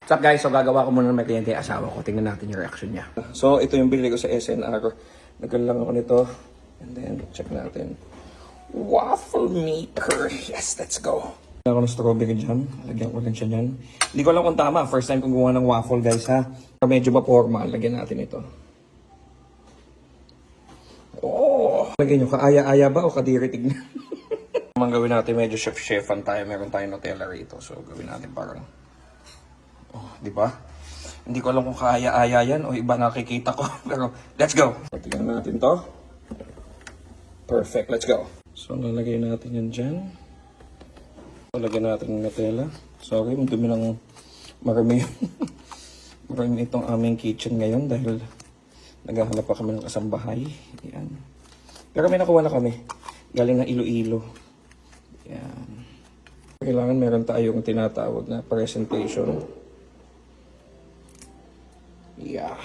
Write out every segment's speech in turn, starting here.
What's up guys? So gagawa ko muna ng may kliyente yung asawa ko. Tingnan natin yung reaction niya. So ito yung binili ko sa SNR. Nagkan lang ako nito. And then check natin. Waffle maker. Yes, let's go. Ako ng strawberry jam. Lagyan ko lang siya dyan. Hindi ko alam kung tama. First time kong gumawa ng waffle guys ha. Medyo ba formal. Lagyan natin ito. Oh! Lagyan nyo, kaaya-aya ba o kadiri tignan? Naman gawin natin medyo chef-chefan tayo. Meron tayong Nutella rito. So gawin natin parang... Oh, di ba? Hindi ko alam kung kaaya-aya yan o iba nakikita ko. Pero let's go! Tingnan natin to. Perfect, let's go. So lalagay natin yan dyan. Lagyan natin ng Nutella. Sorry, madumi ng marami yun. Marami itong aming kitchen ngayon dahil naghahanap pa kami ng kasambahay. Yan. Pero may nakuha na kami. Galing ng Iloilo. Yan. Kailangan meron tayong tinatawag na presentation. Yeah.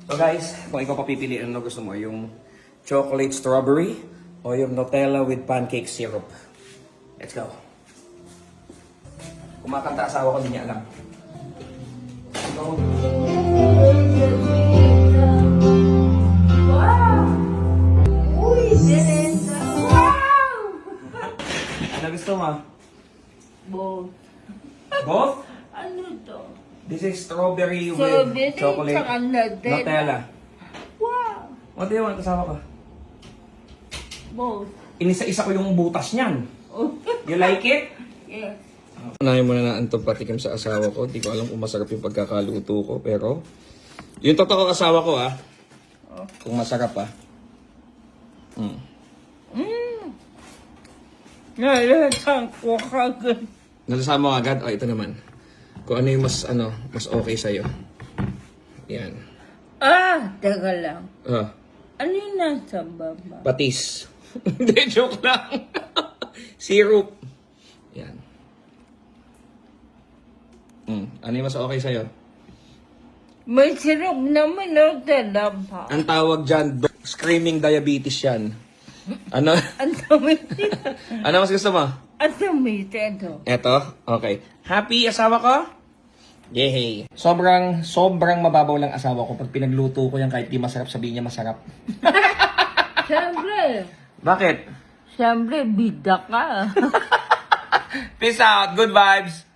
So guys, kung ikaw papipiliin ano gusto mo, yung chocolate strawberry o yung Nutella with pancake syrup. Let's go. Kumakanta asawa ko, hindi niya alam. Wow! Uy, Teresa! Wow! Ano gusto mo? Both. Both? Ano to? This is strawberry with Strawberry chocolate tsaka Nutella. Nutella. Wow! What do you want? Kasama ko. Both. Inisa-isa ko yung butas niyan. Oh. You like it? Yes. Unahin muna na itong patikim sa asawa ko. Hindi ko alam kung masarap yung pagkakaluto ko. Pero, yung totoo asawa ko kung masarap Nalatan ko kagad. Nalasama mo agad? O, ito naman. Kung ano yung mas okay sa'yo. Yan. Teka lang. Ano yung nasa baba? Patis. Hindi, joke lang. Syrup. Yan. Ano yung mas okay sa'yo? May sirop naman Nutella pa. Ang tawag dyan, screaming diabetes yan. Ano? Ang dami. Ano mas gusto mo? Ang dami ito. Eto? Okay. Happy asawa ko? Yay! Sobrang mababaw lang asawa ko. Pag pinagluto ko yan, kahit di masarap, sabihin niya masarap. Siyempre. Bakit? Siyempre, bida ka. Peace out! Good vibes!